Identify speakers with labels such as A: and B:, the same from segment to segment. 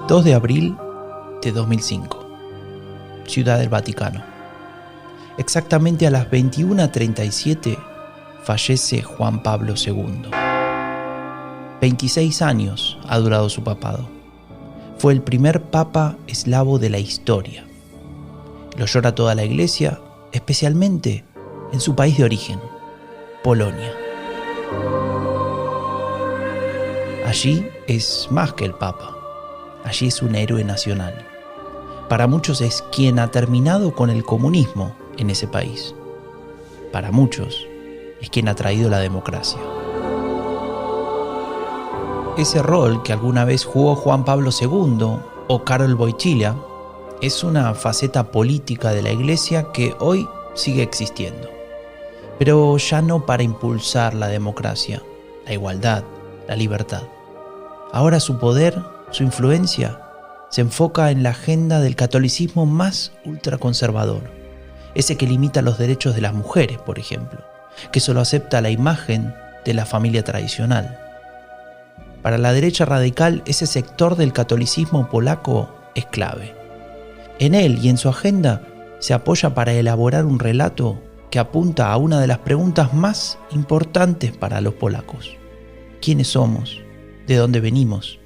A: 2 de abril de 2005, Ciudad del Vaticano. Exactamente a las 21:37 fallece Juan Pablo II. 26 años ha durado su papado. Fue el primer papa eslavo de la historia. Lo llora toda la iglesia, especialmente en su país de origen, Polonia. Allí es más que el papa. Allí es un héroe nacional. Para muchos es quien ha terminado con el comunismo en ese país. Para muchos es quien ha traído la democracia. Ese rol que alguna vez jugó Juan Pablo II o Karol Wojtyła es una faceta política de la Iglesia que hoy sigue existiendo. Pero ya no para impulsar la democracia, la igualdad, la libertad. Ahora su poder, su influencia, se enfoca en la agenda del catolicismo más ultraconservador, ese que limita los derechos de las mujeres, por ejemplo, que solo acepta la imagen de la familia tradicional. Para la derecha radical, ese sector del catolicismo polaco es clave. En él y en su agenda se apoya para elaborar un relato que apunta a una de las preguntas más importantes para los polacos: ¿quiénes somos? ¿De dónde venimos?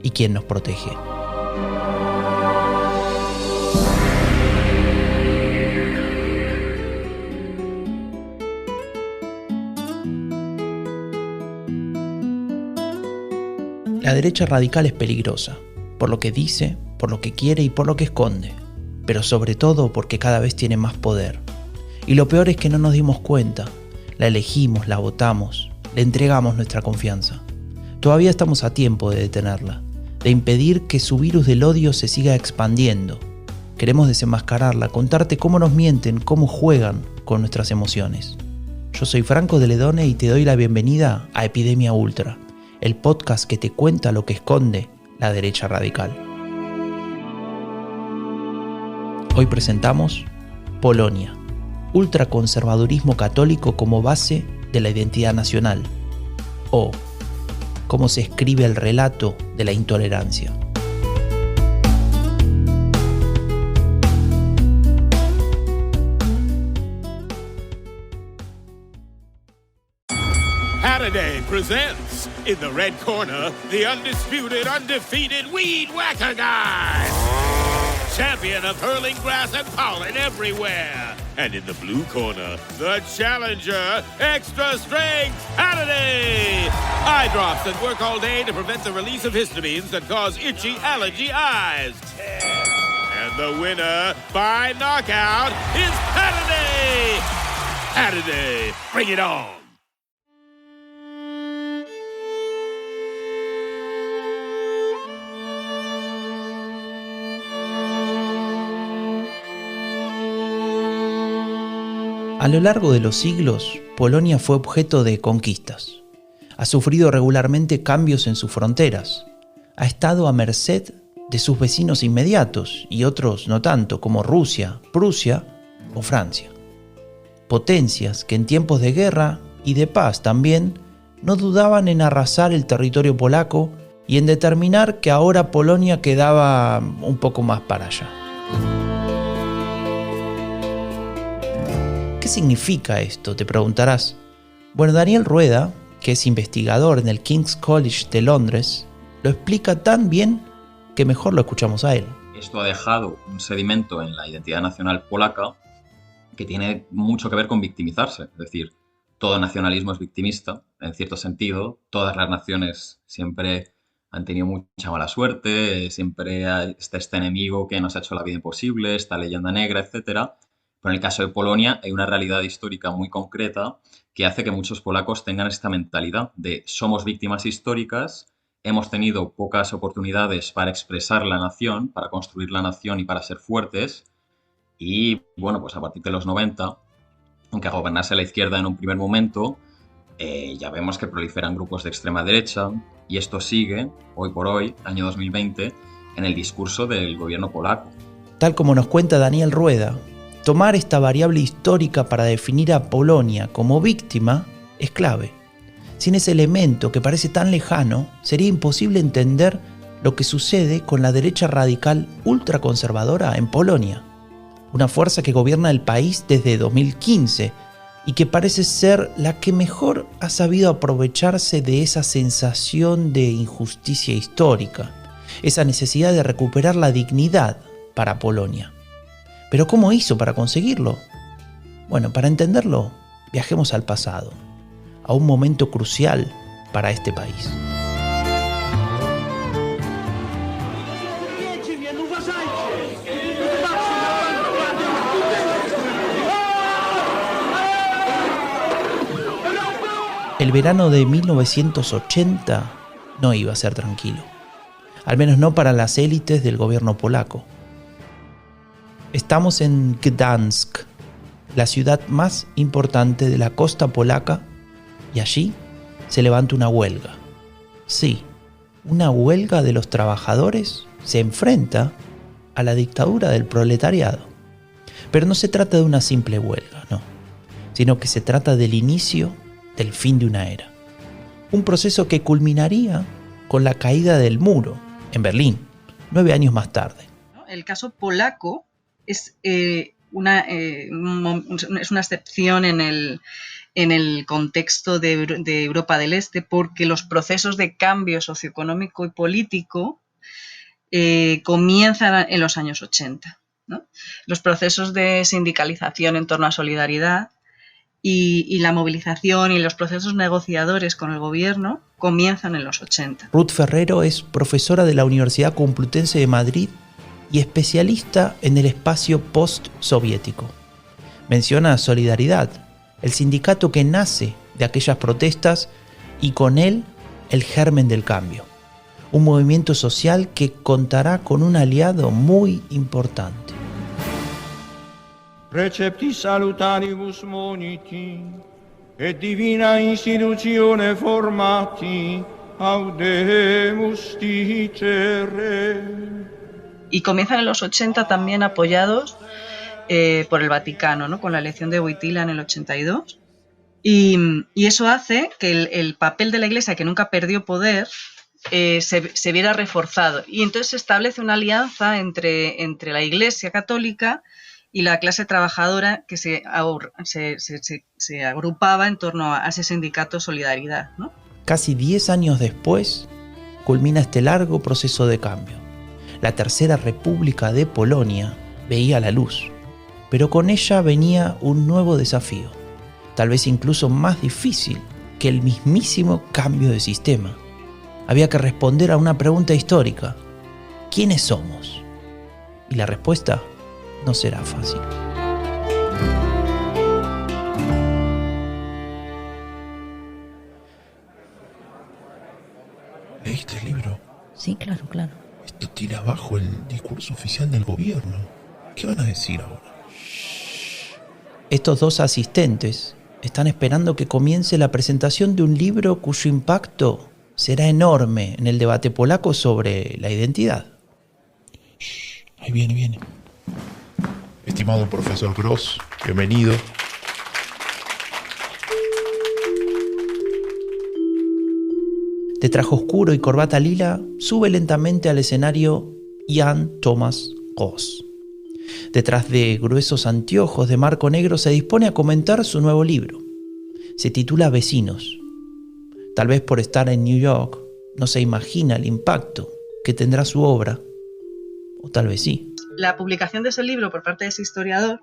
A: ¿Y quién nos protege? La derecha radical es peligrosa, por lo que dice, por lo que quiere y por lo que esconde, pero sobre todo porque cada vez tiene más poder. Y lo peor es que no nos dimos cuenta, la elegimos, la votamos, le entregamos nuestra confianza. Todavía estamos a tiempo de detenerla, de impedir que su virus del odio se siga expandiendo. Queremos desenmascararla, contarte cómo nos mienten, cómo juegan con nuestras emociones. Yo soy Franco de Ledone y te doy la bienvenida a Epidemia Ultra, el podcast que te cuenta lo que esconde la derecha radical. Hoy presentamos Polonia, ultraconservadurismo católico como base de la identidad nacional, o cómo se escribe el relato de la intolerancia.
B: Saturday presents, in the red corner, the undisputed, undefeated Weed Whacker Guy. Champion of hurling grass and pollen everywhere. And in the blue corner, the challenger, extra strength Saturday. Eye drops that work all day to prevent the release of histamines that cause itchy allergy eyes. And the winner by knockout is Saturday. Saturday, bring it on.
A: A lo largo de los siglos, Polonia fue objeto de conquistas. Ha sufrido regularmente cambios en sus fronteras. Ha estado a merced de sus vecinos inmediatos y otros no tanto, como Rusia, Prusia o Francia. Potencias que en tiempos de guerra y de paz también no dudaban en arrasar el territorio polaco y en determinar que ahora Polonia quedaba un poco más para allá. ¿Qué significa esto?, te preguntarás. Bueno, Daniel Rueda, que es investigador en el King's College de Londres, lo explica tan bien que mejor lo escuchamos a él.
C: Esto ha dejado un sedimento en la identidad nacional polaca que tiene mucho que ver con victimizarse. Es decir, todo nacionalismo es victimista, en cierto sentido. Todas las naciones siempre han tenido mucha mala suerte, siempre está este enemigo que nos ha hecho la vida imposible, esta leyenda negra, etcétera. Pero en el caso de Polonia hay una realidad histórica muy concreta que hace que muchos polacos tengan esta mentalidad de somos víctimas históricas, hemos tenido pocas oportunidades para expresar la nación, para construir la nación y para ser fuertes. Y bueno, pues a partir de los 90, aunque gobernase la izquierda en un primer momento, ya vemos que proliferan grupos de extrema derecha y esto sigue, hoy por hoy, año 2020, en el discurso del gobierno polaco.
A: Tal como nos cuenta Daniel Rueda, tomar esta variable histórica para definir a Polonia como víctima es clave. Sin ese elemento que parece tan lejano, sería imposible entender lo que sucede con la derecha radical ultraconservadora en Polonia, una fuerza que gobierna el país desde 2015 y que parece ser la que mejor ha sabido aprovecharse de esa sensación de injusticia histórica, esa necesidad de recuperar la dignidad para Polonia. ¿Pero cómo hizo para conseguirlo? Bueno, para entenderlo, viajemos al pasado, a un momento crucial para este país. El verano de 1980 no iba a ser tranquilo, al menos no para las élites del gobierno polaco. Estamos en Gdansk, la ciudad más importante de la costa polaca, y allí se levanta una huelga. Sí, una huelga de los trabajadores se enfrenta a la dictadura del proletariado. Pero no se trata de una simple huelga, no, sino que se trata del inicio del fin de una era. Un proceso que culminaría con la caída del muro en Berlín, 9 años más tarde.
D: El caso polaco es una excepción en el contexto de Europa del Este, porque los procesos de cambio socioeconómico y político comienzan en los años 80, ¿no? Los procesos de sindicalización en torno a Solidaridad y la movilización y los procesos negociadores con el gobierno comienzan en los 80.
A: Ruth Ferrero es profesora de la Universidad Complutense de Madrid y especialista en el espacio post-soviético. Menciona Solidaridad, el sindicato que nace de aquellas protestas y con él el germen del cambio. Un movimiento social que contará con un aliado muy importante.
E: Recepti salutaribus moniti, et divina institutione formati, audemus dicere.
D: Y comienzan en los 80 también apoyados por el Vaticano, ¿no? Con la elección de Wojtyła en el 82. Y eso hace que el papel de la Iglesia, que nunca perdió poder, se viera reforzado. Y entonces se establece una alianza entre la Iglesia católica y la clase trabajadora que se agrupaba en torno a ese sindicato Solidaridad, ¿no?
A: Casi 10 años después, culmina este largo proceso de cambio. La Tercera República de Polonia veía la luz, pero con ella venía un nuevo desafío, tal vez incluso más difícil que el mismísimo cambio de sistema. Había que responder a una pregunta histórica: ¿quiénes somos? Y la respuesta no será fácil.
F: ¿Leíste el libro?
G: Sí, claro.
F: Esto tira abajo el discurso oficial del gobierno. ¿Qué van a decir ahora?
A: Estos dos asistentes están esperando que comience la presentación de un libro cuyo impacto será enorme en el debate polaco sobre la identidad.
F: Ahí viene. Estimado profesor Gross, bienvenido.
A: De traje oscuro y corbata lila, sube lentamente al escenario Jan Thomas Gross. Detrás de gruesos anteojos de marco negro se dispone a comentar su nuevo libro. Se titula Vecinos. Tal vez por estar en New York no se imagina el impacto que tendrá su obra, o tal vez sí.
D: La publicación de ese libro por parte de ese historiador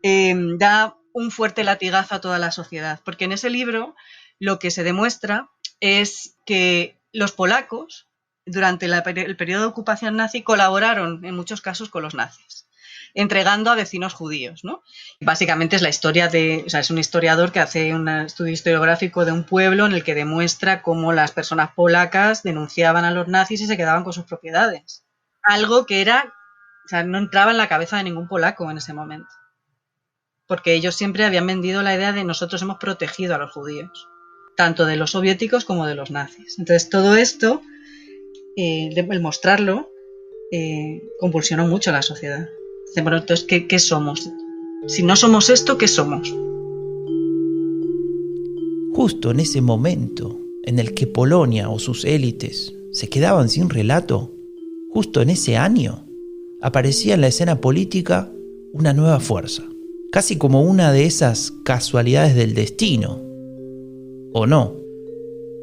D: da un fuerte latigazo a toda la sociedad, porque en ese libro lo que se demuestra es que los polacos, durante el periodo de ocupación nazi, colaboraron en muchos casos con los nazis, entregando a vecinos judíos, ¿no? Básicamente es la historia es un historiador que hace un estudio historiográfico de un pueblo en el que demuestra cómo las personas polacas denunciaban a los nazis y se quedaban con sus propiedades. Algo que no entraba en la cabeza de ningún polaco en ese momento, porque ellos siempre habían vendido la idea de nosotros hemos protegido a los judíos, tanto de los soviéticos como de los nazis. Entonces todo esto, el mostrarlo, convulsionó mucho a la sociedad. Bueno, entonces, ¿qué somos? Si no somos esto, ¿qué somos?
A: Justo en ese momento en el que Polonia o sus élites se quedaban sin relato, justo en ese año aparecía en la escena política una nueva fuerza, casi como una de esas casualidades del destino. ¿O no?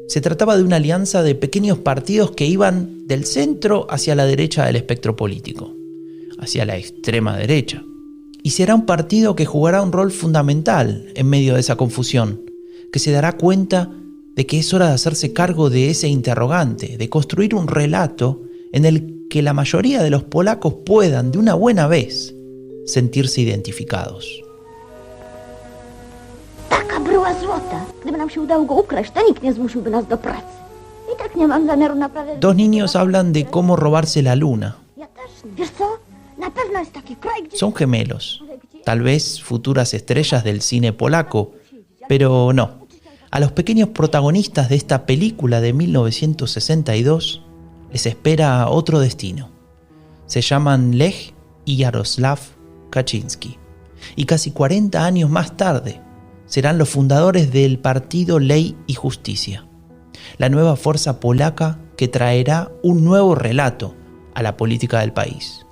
A: Se trataba de una alianza de pequeños partidos que iban del centro hacia la derecha del espectro político, hacia la extrema derecha. Y será un partido que jugará un rol fundamental en medio de esa confusión, que se dará cuenta de que es hora de hacerse cargo de ese interrogante, de construir un relato en el que la mayoría de los polacos puedan, de una buena vez, sentirse identificados.
G: Taka bryła złota. Gdyby nam się udało go ukraść, to nikt nie zmusiłby nas do pracy. I tak nie mam zamiaru naprawdę...
A: Dos niños hablan de cómo robarse la luna.
G: Ja też nie. Wiesz co? Na pewno jest taki kraj, gdzie...
A: Son gemelos, tal vez futuras estrellas del cine polaco, pero no. A los pequeños protagonistas de esta película de 1962 les espera otro destino. Se llaman Lech y Jaroslav Kaczynski. Y casi 40 años más tarde serán los fundadores del partido Ley y Justicia, la nueva fuerza polaca que traerá un nuevo relato a la política del país.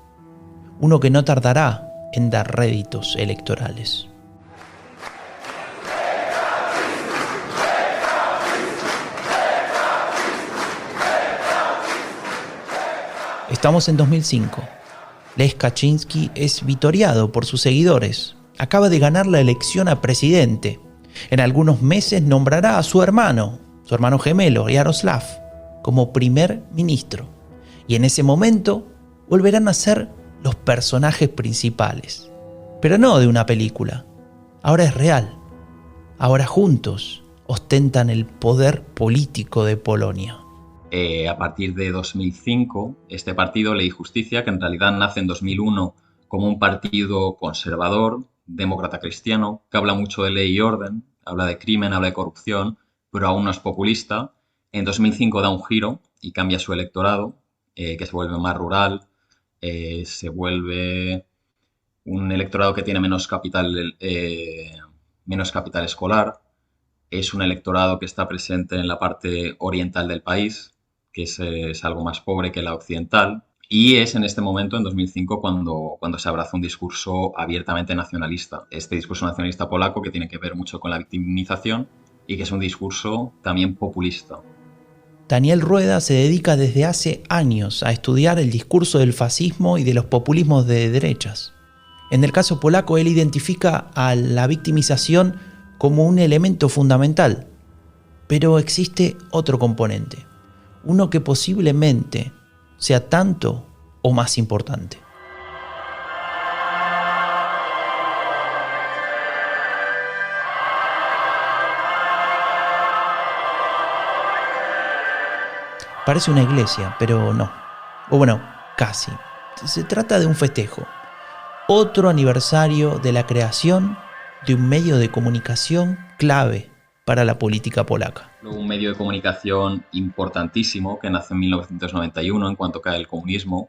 A: Uno que no tardará en dar réditos electorales. Estamos en 2005. Lech Kaczynski es vitoreado por sus seguidores. Acaba de ganar la elección a presidente. En algunos meses nombrará a su hermano gemelo, Jaroslav, como primer ministro. Y en ese momento volverán a ser los personajes principales. Pero no de una película. Ahora es real. Ahora juntos ostentan el poder político de Polonia.
C: A partir de 2005, este partido Ley y Justicia, que en realidad nace en 2001 como un partido conservador, demócrata cristiano, que habla mucho de ley y orden, habla de crimen, habla de corrupción, pero aún no es populista, en 2005 da un giro y cambia su electorado, que se vuelve más rural, se vuelve un electorado que tiene menos capital escolar, es un electorado que está presente en la parte oriental del país, que es algo más pobre que la occidental, y es en este momento, en 2005, cuando se abraza un discurso abiertamente nacionalista. Este discurso nacionalista polaco que tiene que ver mucho con la victimización y que es un discurso también populista.
A: Daniel Rueda se dedica desde hace años a estudiar el discurso del fascismo y de los populismos de derechas. En el caso polaco, él identifica a la victimización como un elemento fundamental, pero existe otro componente, uno que posiblemente sea tanto o más importante. Parece una iglesia, pero no. O bueno, casi. Se trata de un festejo. Otro aniversario de la creación de un medio de comunicación clave para la política polaca.
C: Un medio de comunicación importantísimo que nace en 1991 en cuanto cae el comunismo,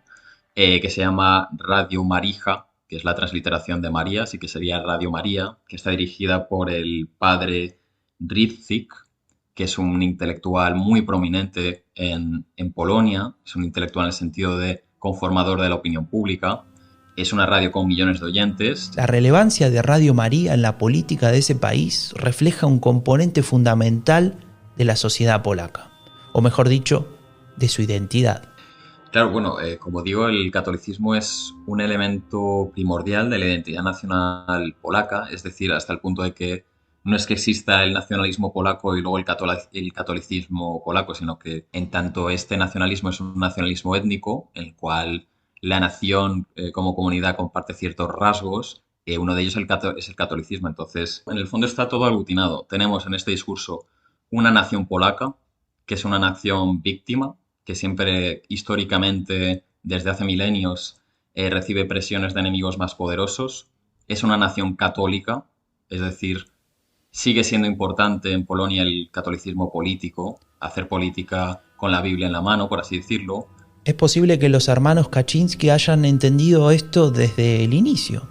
C: que se llama Radio Marija, que es la transliteración de María, así que sería Radio María, que está dirigida por el padre Rydzyk, que es un intelectual muy prominente en Polonia, es un intelectual en el sentido de conformador de la opinión pública. Es una radio con millones de oyentes.
A: La relevancia de Radio María en la política de ese país refleja un componente fundamental de la sociedad polaca, o mejor dicho, de su identidad.
C: Claro, bueno, como digo, el catolicismo es un elemento primordial de la identidad nacional polaca, es decir, hasta el punto de que no es que exista el nacionalismo polaco y luego el catolicismo polaco, sino que en tanto este nacionalismo es un nacionalismo étnico, en el cual la nación como comunidad comparte ciertos rasgos, uno de ellos es el catolicismo. Entonces, en el fondo está todo aglutinado. Tenemos en este discurso una nación polaca, que es una nación víctima, que siempre históricamente, desde hace milenios, recibe presiones de enemigos más poderosos. Es una nación católica, es decir, sigue siendo importante en Polonia el catolicismo político, hacer política con la Biblia en la mano, por así decirlo.
A: Es posible que los hermanos Kaczynski hayan entendido esto desde el inicio.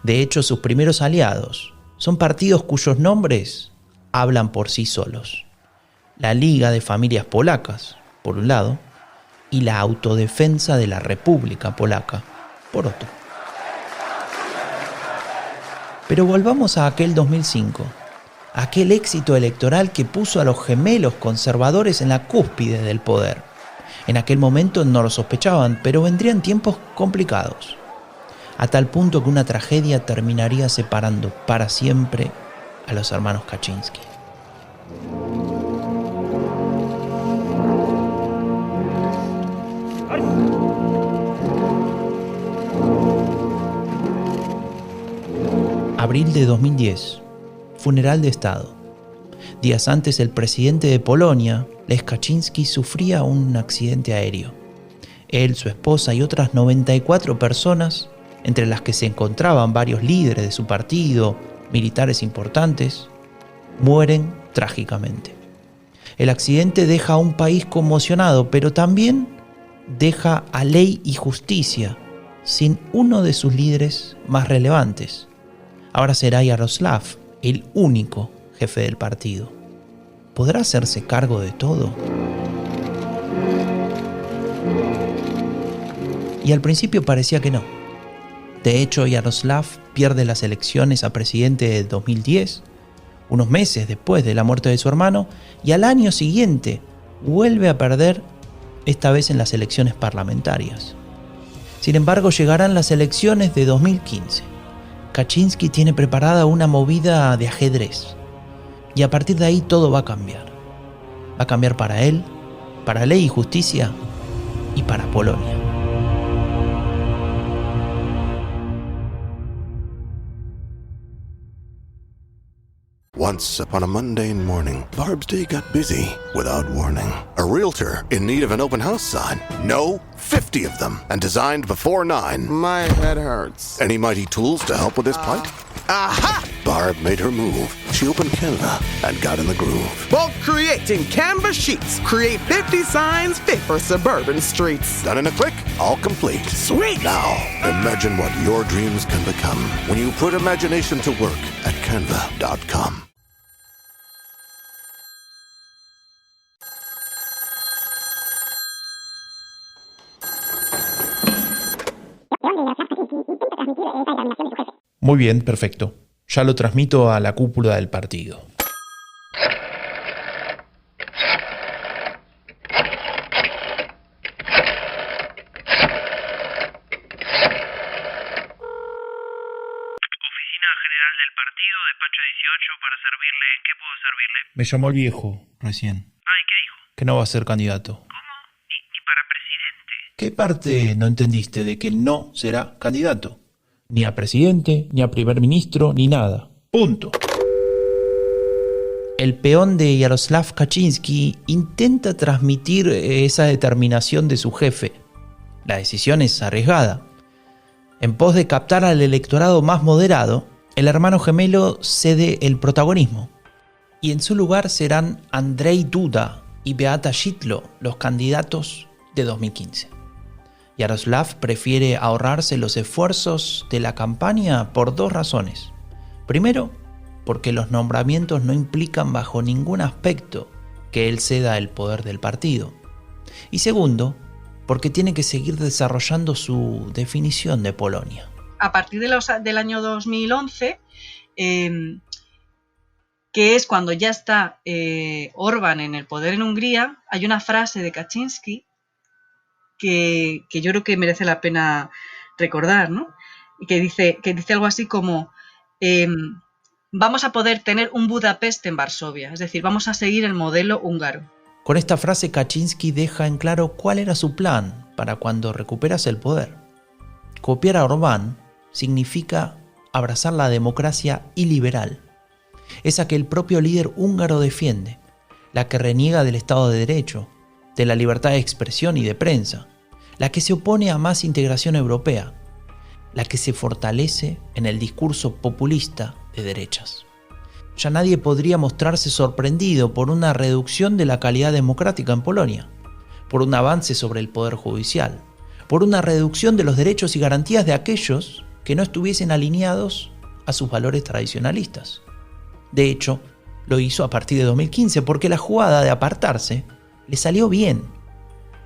A: De hecho, sus primeros aliados son partidos cuyos nombres hablan por sí solos. La Liga de Familias Polacas, por un lado, y la autodefensa de la República Polaca, por otro. Pero volvamos a aquel 2005, aquel éxito electoral que puso a los gemelos conservadores en la cúspide del poder. En aquel momento no lo sospechaban, pero vendrían tiempos complicados, a tal punto que una tragedia terminaría separando para siempre a los hermanos Kaczynski. Abril de 2010, funeral de Estado. Días antes, el presidente de Polonia, Lech Kaczynski, sufría un accidente aéreo. Él, su esposa y otras 94 personas, entre las que se encontraban varios líderes de su partido, militares importantes, mueren trágicamente. El accidente deja a un país conmocionado, pero también deja a Ley y Justicia sin uno de sus líderes más relevantes. Ahora será Yaroslav el único jefe del partido. ¿Podrá hacerse cargo de todo? Y al principio parecía que no. De hecho, Yaroslav pierde las elecciones a presidente de 2010, unos meses después de la muerte de su hermano, y al año siguiente vuelve a perder, esta vez en las elecciones parlamentarias. Sin embargo, llegarán las elecciones de 2015. Kaczynski tiene preparada una movida de ajedrez. Y a partir de ahí todo va a cambiar. Va a cambiar para él, para Ley y Justicia y para Polonia.
H: Once upon a mundane morning, Barb's day got busy without warning. A realtor in need of an open house sign. No, 50 of them, and designed before 9.
I: My head hurts.
H: Any mighty tools to help with this plight?
I: Aha!
H: Barb made her move. She opened Canva and got in the groove.
I: Bulk creating Canva sheets. Create 50 signs fit for suburban streets.
H: Done in a click, all complete.
I: Sweet!
H: Now, imagine what your dreams can become when you put imagination to work at canva.com.
A: Muy bien, perfecto. Ya lo transmito a la cúpula del partido.
J: General del partido, despacho 18, para servirle. ¿En qué puedo servirle?
A: Me llamó el viejo recién.
J: Ay, ¿qué dijo?
A: Que no va a ser candidato.
J: ¿Cómo? ¿Ni para presidente?
A: ¿Qué parte no entendiste de que no será candidato? Ni a presidente, ni a primer ministro, ni nada. Punto. El peón de Yaroslav Kaczynski intenta transmitir esa determinación de su jefe. La decisión es arriesgada. En pos de captar al electorado más moderado, el hermano gemelo cede el protagonismo. Y en su lugar serán Andrzej Duda y Beata Szydło los candidatos de 2015. Yaroslav prefiere ahorrarse los esfuerzos de la campaña por dos razones. Primero, porque los nombramientos no implican bajo ningún aspecto que él ceda el poder del partido. Y segundo, porque tiene que seguir desarrollando su definición de Polonia.
D: A partir del año 2011, que es cuando ya está Orbán en el poder en Hungría, hay una frase de Kaczynski que yo creo que merece la pena recordar, ¿no? Y que dice algo así como vamos a poder tener un Budapest en Varsovia, es decir, vamos a seguir el modelo húngaro.
A: Con esta frase Kaczynski deja en claro cuál era su plan para cuando recuperase el poder. Copiar a Orbán significa abrazar la democracia iliberal, esa que el propio líder húngaro defiende, la que reniega del Estado de Derecho, de la libertad de expresión y de prensa, la que se opone a más integración europea, la que se fortalece en el discurso populista de derechas. Ya nadie podría mostrarse sorprendido por una reducción de la calidad democrática en Polonia, por un avance sobre el poder judicial, por una reducción de los derechos y garantías de aquellos que no estuviesen alineados a sus valores tradicionalistas. De hecho, lo hizo a partir de 2015 porque la jugada de apartarse le salió bien.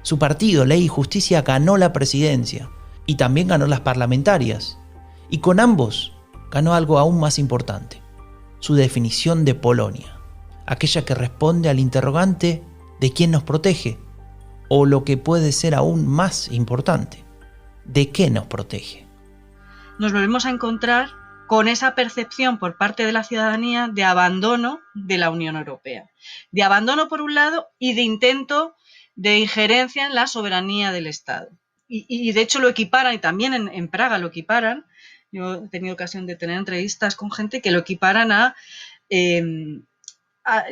A: Su partido, Ley y Justicia, ganó la presidencia y también ganó las parlamentarias. Y con ambos ganó algo aún más importante, su definición de Polonia, aquella que responde al interrogante de quién nos protege, o lo que puede ser aún más importante, de qué nos protege.
D: Nos volvemos a encontrar con esa percepción por parte de la ciudadanía de abandono de la Unión Europea. De abandono por un lado y de intento de injerencia en la soberanía del Estado. Y de hecho lo equiparan, y también en Praga lo equiparan. Yo he tenido ocasión de tener entrevistas con gente que lo equiparan a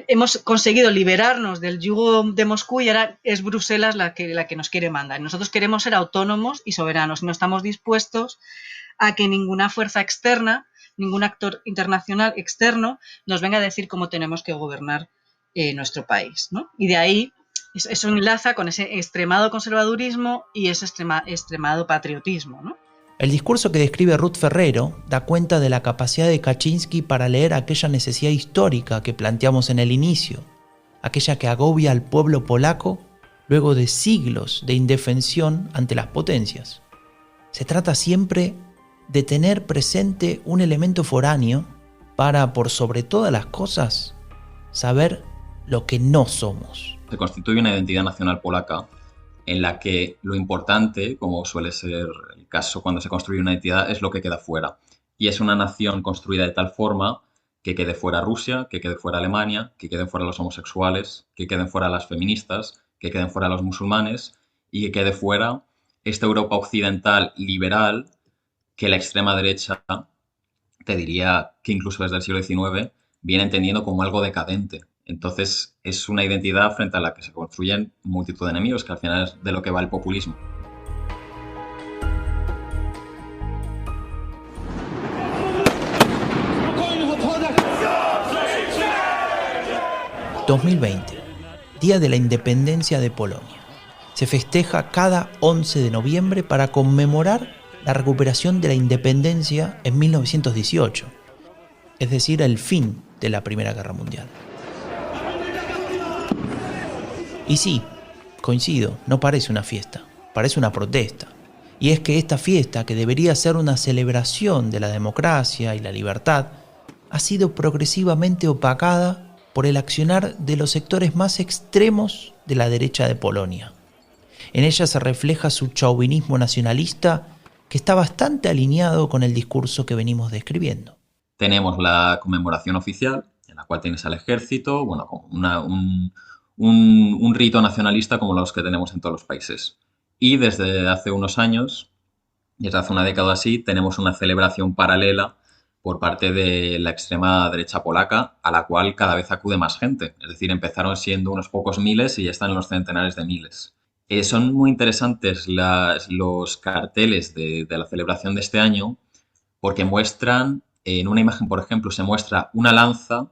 D: hemos conseguido liberarnos del yugo de Moscú y ahora es Bruselas la que nos quiere mandar. Nosotros queremos ser autónomos y soberanos y no estamos dispuestos a que ninguna fuerza externa, ningún actor internacional externo nos venga a decir cómo tenemos que gobernar nuestro país, ¿no? Y de ahí eso enlaza con ese extremado conservadurismo y ese extremado patriotismo, ¿no?
A: El discurso que describe Ruth Ferrero da cuenta de la capacidad de Kaczynski para leer aquella necesidad histórica que planteamos en el inicio, aquella que agobia al pueblo polaco luego de siglos de indefensión ante las potencias. Se trata siempre de tener presente un elemento foráneo para, por sobre todas las cosas, saber lo que no somos.
C: Se constituye una identidad nacional polaca en la que lo importante, como suele ser el caso cuando se construye una identidad, es lo que queda fuera. Y es una nación construida de tal forma que quede fuera Rusia, que quede fuera Alemania, que queden fuera los homosexuales, que queden fuera las feministas, que queden fuera los musulmanes y que quede fuera esta Europa occidental liberal que la extrema derecha, te diría que incluso desde el siglo XIX, viene entendiendo como algo decadente. Entonces es una identidad frente a la que se construyen multitud de enemigos, que al final es de lo que va el populismo.
A: ...2020, Día de la Independencia de Polonia. Se festeja cada 11 de noviembre para conmemorar la recuperación de la independencia en 1918, es decir, el fin de la Primera Guerra Mundial. Y sí, coincido, no parece una fiesta, parece una protesta. Y es que esta fiesta, que debería ser una celebración de la democracia y la libertad, ha sido progresivamente opacada por el accionar de los sectores más extremos de la derecha de Polonia. En ella se refleja su chauvinismo nacionalista, que está bastante alineado con el discurso que venimos describiendo.
C: Tenemos la conmemoración oficial, en la cual tienes al ejército, bueno, como un rito nacionalista como los que tenemos en todos los países. Y desde hace unos años, desde hace una década así, tenemos una celebración paralela por parte de la extrema derecha polaca, a la cual cada vez acude más gente. Es decir, empezaron siendo unos pocos miles y ya están en los centenares de miles. Son muy interesantes los carteles de la celebración de este año porque muestran, en una imagen, por ejemplo, se muestra una lanza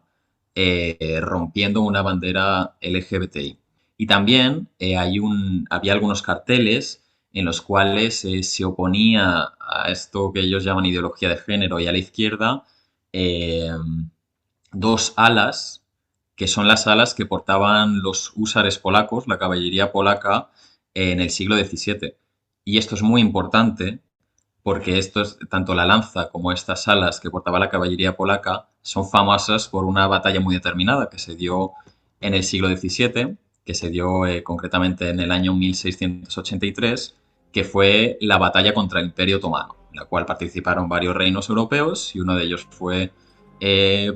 C: rompiendo una bandera LGBTI. Y también había algunos carteles en los cuales se oponía a esto que ellos llaman ideología de género y a la izquierda dos alas, que son las alas que portaban los húsares polacos, la caballería polaca, en el siglo XVII. Y esto es muy importante porque tanto la lanza como estas alas que portaba la caballería polaca son famosas por una batalla muy determinada que se dio en el siglo XVII, que se dio concretamente en el año 1683, que fue la batalla contra el Imperio Otomano, en la cual participaron varios reinos europeos y uno de ellos fue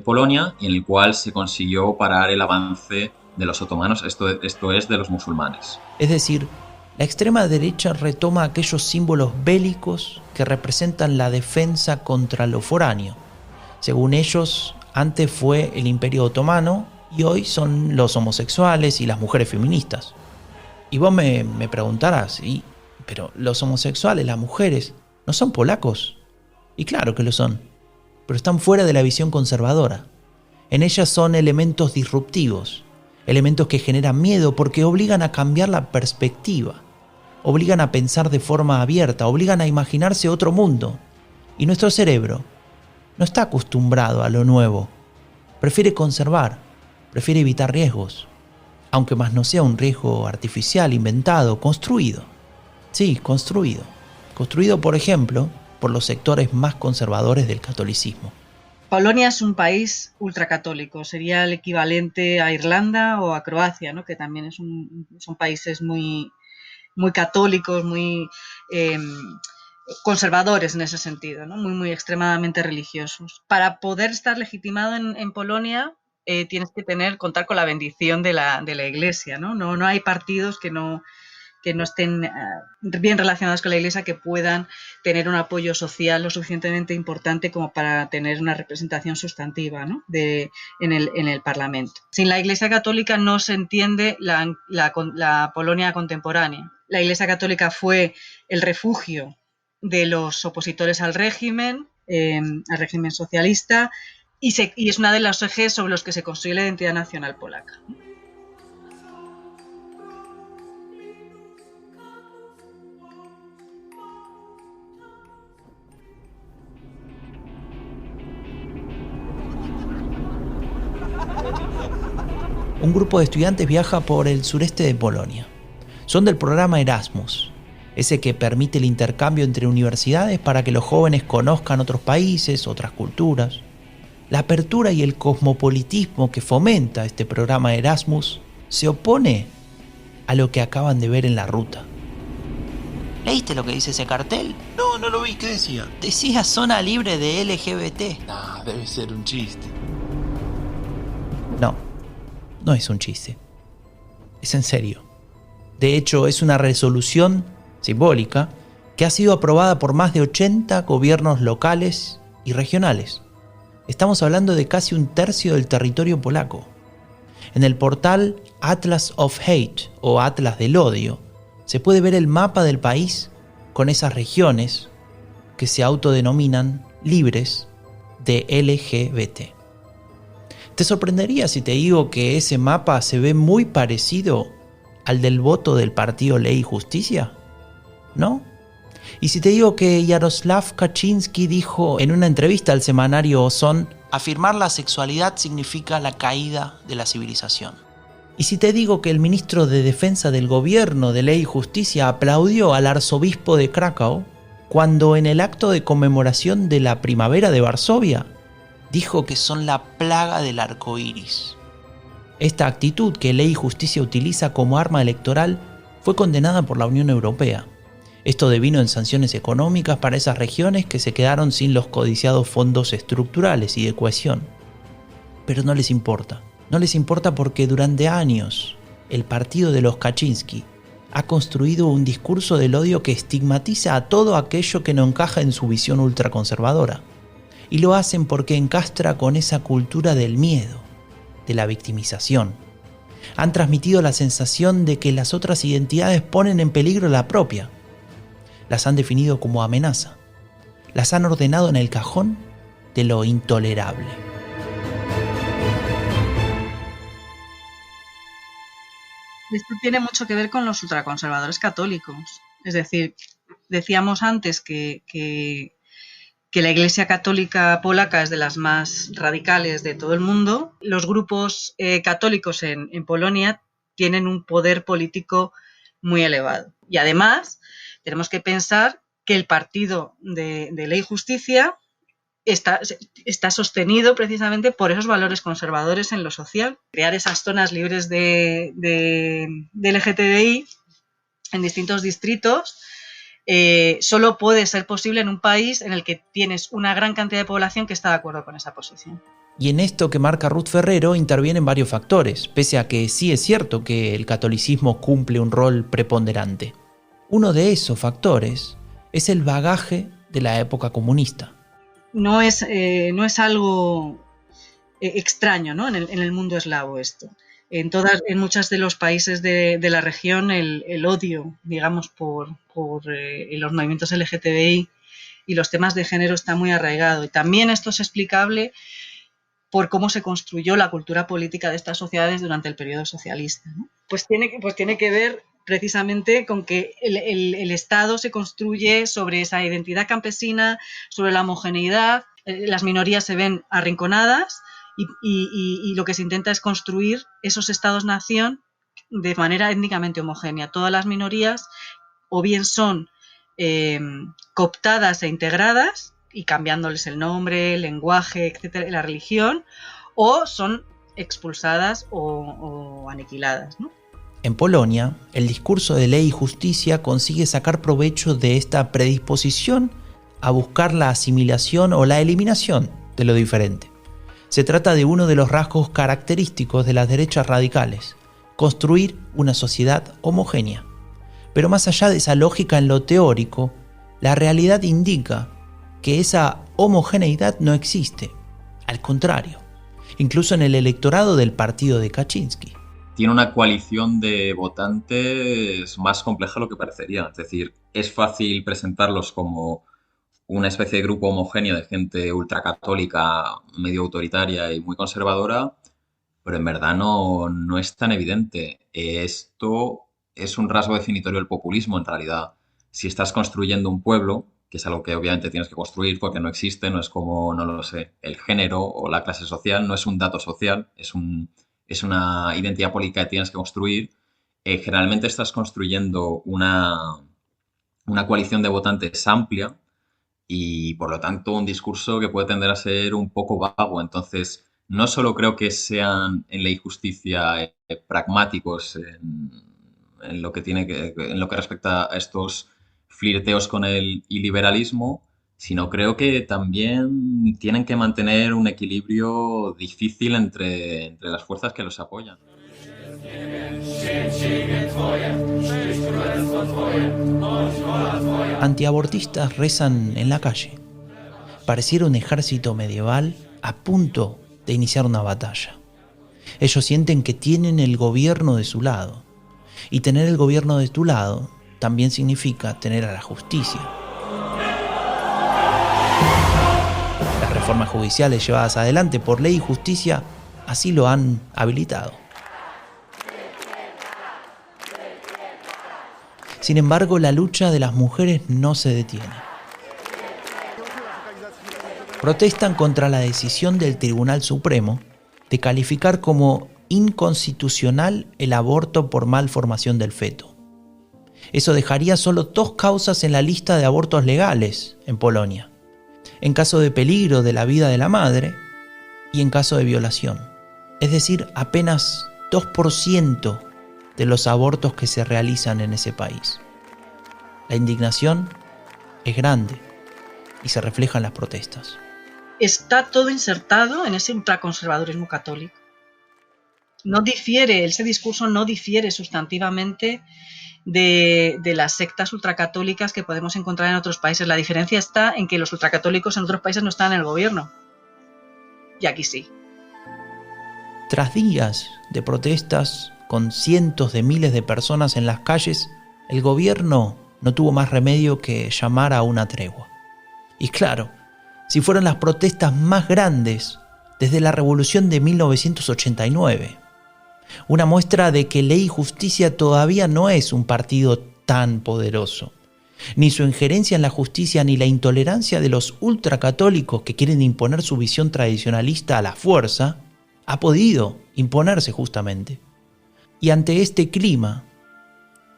C: Polonia, y en el cual se consiguió parar el avance de los otomanos, esto es de los musulmanes.
A: Es decir, la extrema derecha retoma aquellos símbolos bélicos que representan la defensa contra lo foráneo. Según ellos, antes fue el Imperio Otomano y hoy son los homosexuales y las mujeres feministas. Y vos me preguntarás, pero los homosexuales, las mujeres, ¿no son polacos? Y claro que lo son, pero están fuera de la visión conservadora. En ellas son elementos disruptivos, elementos que generan miedo porque obligan a cambiar la perspectiva, obligan a pensar de forma abierta, obligan a imaginarse otro mundo. Y nuestro cerebro no está acostumbrado a lo nuevo, prefiere conservar, prefiere evitar riesgos. aunque más no sea un riesgo artificial, inventado, construido. Sí, construido. Construido, por ejemplo, por los sectores más conservadores del catolicismo.
D: Polonia es un país ultracatólico, sería el equivalente a Irlanda o a Croacia, ¿no? Que también son países muy, muy católicos, muy conservadores en ese sentido, ¿no? Muy, muy extremadamente religiosos. Para poder estar legitimado en Polonia tienes que contar con la bendición de la Iglesia, ¿no? No hay partidos que no estén bien relacionados con la Iglesia, que puedan tener un apoyo social lo suficientemente importante como para tener una representación sustantiva, ¿no? en el Parlamento. Sin la Iglesia Católica no se entiende la Polonia contemporánea. La Iglesia Católica fue el refugio de los opositores al régimen socialista, y es una de los ejes sobre los que se construye la identidad nacional polaca.
A: Un grupo de estudiantes viaja por el sureste de Polonia. Son del programa Erasmus, ese que permite el intercambio entre universidades para que los jóvenes conozcan otros países, otras culturas. La apertura y el cosmopolitismo que fomenta este programa Erasmus se opone a lo que acaban de ver en la ruta. ¿Leíste lo que dice ese cartel?
F: No, no lo vi. ¿Qué decía?
A: Decía zona libre de LGBT.
F: Nah, debe ser un chiste.
A: No es un chiste. Es en serio. De hecho, es una resolución simbólica que ha sido aprobada por más de 80 gobiernos locales y regionales. Estamos hablando de casi un tercio del territorio polaco. En el portal Atlas of Hate o Atlas del Odio se puede ver el mapa del país con esas regiones que se autodenominan libres de LGBT. ¿Te sorprendería si te digo que ese mapa se ve muy parecido al del voto del partido Ley y Justicia? ¿No? Y si te digo que Yaroslav Kaczynski dijo en una entrevista al semanario Ozon: afirmar la sexualidad significa la caída de la civilización. Y si te digo que el ministro de Defensa del gobierno de Ley y Justicia aplaudió al arzobispo de Krakow cuando en el acto de conmemoración de la primavera de Varsovia dijo que son la plaga del arco iris. Esta actitud que Ley y Justicia utiliza como arma electoral fue condenada por la Unión Europea. Esto devino en sanciones económicas para esas regiones que se quedaron sin los codiciados fondos estructurales y de cohesión. Pero no les importa. No les importa porque durante años el partido de los Kaczynski ha construido un discurso del odio que estigmatiza a todo aquello que no encaja en su visión ultraconservadora. Y lo hacen porque encastra con esa cultura del miedo, de la victimización. Han transmitido la sensación de que las otras identidades ponen en peligro la propia. Las han definido como amenaza. Las han ordenado en el cajón de lo intolerable.
D: Esto tiene mucho que ver con los ultraconservadores católicos. Es decir, decíamos antes que la Iglesia Católica polaca es de las más radicales de todo el mundo. Los grupos católicos en Polonia tienen un poder político muy elevado. Y además, tenemos que pensar que el partido de Ley y Justicia está sostenido precisamente por esos valores conservadores en lo social. Crear esas zonas libres de LGTBI en distintos distritos solo puede ser posible en un país en el que tienes una gran cantidad de población que está de acuerdo con esa posición.
A: Y en esto que marca Ruth Ferrero intervienen varios factores, pese a que sí es cierto que el catolicismo cumple un rol preponderante. Uno de esos factores es el bagaje de la época comunista.
D: No es algo extraño, ¿no? en el mundo eslavo esto. En muchos de los países de la región el odio, digamos, por los movimientos LGTBI y los temas de género está muy arraigado. Y también esto es explicable por cómo se construyó la cultura política de estas sociedades durante el periodo socialista, ¿no? Pues tiene que ver precisamente con que el Estado se construye sobre esa identidad campesina, sobre la homogeneidad, las minorías se ven arrinconadas y lo que se intenta es construir esos estados-nación de manera étnicamente homogénea. Todas las minorías o bien son cooptadas e integradas y cambiándoles el nombre, el lenguaje, etcétera, la religión, o son expulsadas o aniquiladas, ¿no?
A: En Polonia, el discurso de ley y justicia consigue sacar provecho de esta predisposición a buscar la asimilación o la eliminación de lo diferente. Se trata de uno de los rasgos característicos de las derechas radicales, construir una sociedad homogénea. Pero más allá de esa lógica en lo teórico, la realidad indica que esa homogeneidad no existe. Al contrario, incluso en el electorado del partido de Kaczynski.
C: Tiene una coalición de votantes más compleja de lo que parecería. Es decir, es fácil presentarlos como una especie de grupo homogéneo de gente ultracatólica, medio autoritaria y muy conservadora, pero en verdad no es tan evidente. Esto es un rasgo definitorio del populismo, en realidad. Si estás construyendo un pueblo, que es algo que obviamente tienes que construir porque no existe, no es como, no lo sé, el género o la clase social, no es un dato social, es una identidad política que tienes que construir. Generalmente estás construyendo una coalición de votantes amplia y, por lo tanto, un discurso que puede tender a ser un poco vago. Entonces, no solo creo que sean en ley y justicia pragmáticos en lo que respecta a estos flirteos con el iliberalismo, sino creo que también tienen que mantener un equilibrio difícil entre las fuerzas que los apoyan.
A: Antiabortistas rezan en la calle. Pareciera un ejército medieval a punto de iniciar una batalla. Ellos sienten que tienen el gobierno de su lado. Y tener el gobierno de tu lado también significa tener a la justicia. Las reformas judiciales llevadas adelante por ley y justicia así lo han habilitado. Sin embargo, la lucha de las mujeres no se detiene. Protestan contra la decisión del Tribunal Supremo de calificar como inconstitucional el aborto por malformación del feto. Eso dejaría solo 2 causas en la lista de abortos legales en Polonia: en caso de peligro de la vida de la madre y en caso de violación. Es decir, apenas 2% de los abortos que se realizan en ese país. La indignación es grande y se refleja en las protestas.
D: Está todo insertado en ese ultraconservadurismo católico. Ese discurso no difiere sustantivamente de las sectas ultracatólicas que podemos encontrar en otros países. La diferencia está en que los ultracatólicos en otros países no están en el gobierno. Y aquí sí.
A: Tras días de protestas con cientos de miles de personas en las calles, el gobierno no tuvo más remedio que llamar a una tregua. Y claro, si fueron las protestas más grandes desde la Revolución de 1989. Una muestra de que Ley y Justicia todavía no es un partido tan poderoso. Ni su injerencia en la justicia ni la intolerancia de los ultracatólicos que quieren imponer su visión tradicionalista a la fuerza ha podido imponerse justamente. Y ante este clima,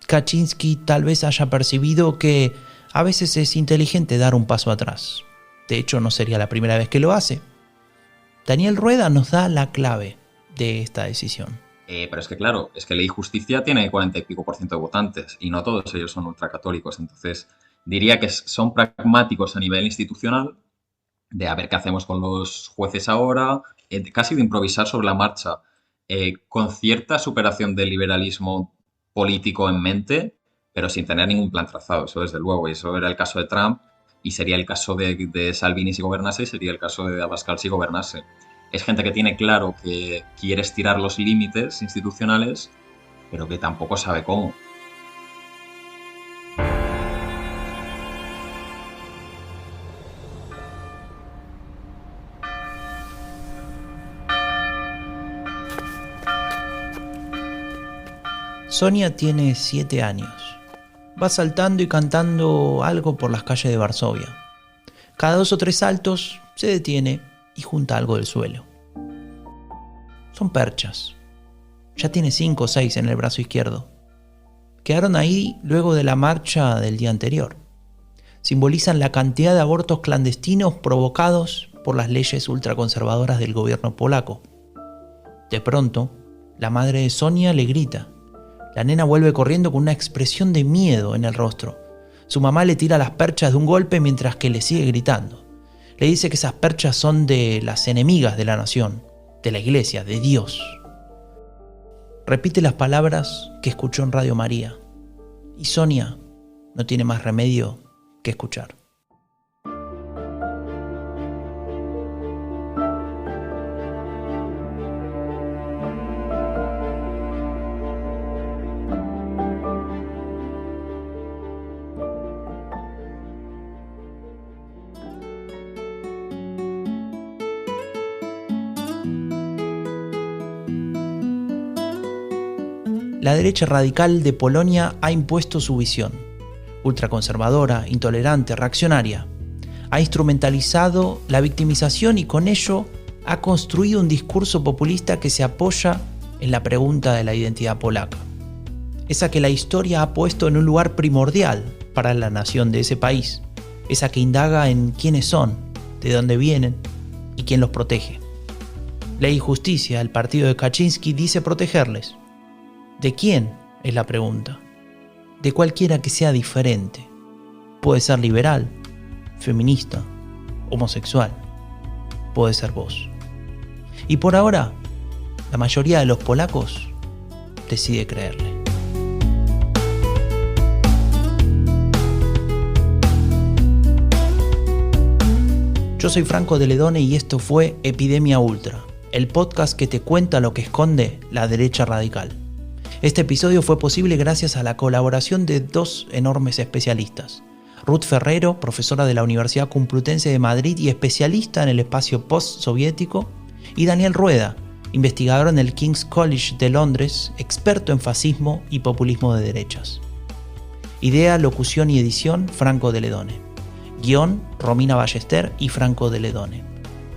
A: Kaczynski tal vez haya percibido que a veces es inteligente dar un paso atrás. De hecho, no sería la primera vez que lo hace. Daniel Rueda nos da la clave de esta decisión.
C: Pero es que claro, es que Ley y Justicia tiene 40 y pico % de votantes y no todos ellos son ultracatólicos. Entonces, diría que son pragmáticos a nivel institucional, de a ver qué hacemos con los jueces ahora, casi de improvisar sobre la marcha, con cierta superación del liberalismo político en mente, pero sin tener ningún plan trazado, eso desde luego. Y eso era el caso de Trump y sería el caso de Salvini si gobernase y sería el caso de Abascal si gobernase. Es gente que tiene claro que quiere estirar los límites institucionales, pero que tampoco sabe cómo.
A: Sonia tiene 7 años. Va saltando y cantando algo por las calles de Varsovia. Cada 2 o 3 saltos se detiene y junta algo del suelo. Son perchas. Ya tiene 5 o 6 en el brazo izquierdo. Quedaron ahí luego de la marcha del día anterior. Simbolizan la cantidad de abortos clandestinos provocados por las leyes ultraconservadoras del gobierno polaco. De pronto, la madre de Sonia le grita. La nena vuelve corriendo con una expresión de miedo en el rostro. Su mamá le tira las perchas de un golpe mientras que le sigue gritando. Le dice que esas perchas son de las enemigas de la nación, de la iglesia, de Dios. Repite las palabras que escuchó en Radio María. Y Sonia no tiene más remedio que escuchar. La derecha radical de Polonia ha impuesto su visión, ultraconservadora, intolerante, reaccionaria. Ha instrumentalizado la victimización y con ello ha construido un discurso populista que se apoya en la pregunta de la identidad polaca. Esa que la historia ha puesto en un lugar primordial para la nación de ese país. Esa que indaga en quiénes son, de dónde vienen y quién los protege. Ley y Justicia, el partido de Kaczynski, dice protegerles. ¿De quién? Es la pregunta. De cualquiera que sea diferente. Puede ser liberal, feminista, homosexual. Puede ser vos. Y por ahora, la mayoría de los polacos decide creerle. Yo soy Franco de Ledone y esto fue Epidemia Ultra, el podcast que te cuenta lo que esconde la derecha radical. Este episodio fue posible gracias a la colaboración de 2 enormes especialistas. Ruth Ferrero, profesora de la Universidad Complutense de Madrid y especialista en el espacio post-soviético, y Daniel Rueda, investigador en el King's College de Londres, experto en fascismo y populismo de derechas. Idea, locución y edición, Franco de Ledone. Guión, Romina Ballester y Franco de Ledone.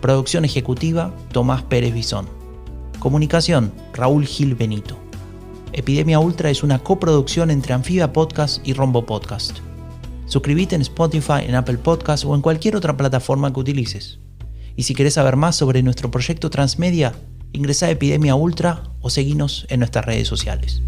A: Producción ejecutiva, Tomás Pérez Bisón. Comunicación, Raúl Gil Benito. Epidemia Ultra es una coproducción entre Anfibia Podcast y Rombo Podcast. Suscríbete en Spotify, en Apple Podcast o en cualquier otra plataforma que utilices. Y si querés saber más sobre nuestro proyecto Transmedia, ingresá a Epidemia Ultra o seguinos en nuestras redes sociales.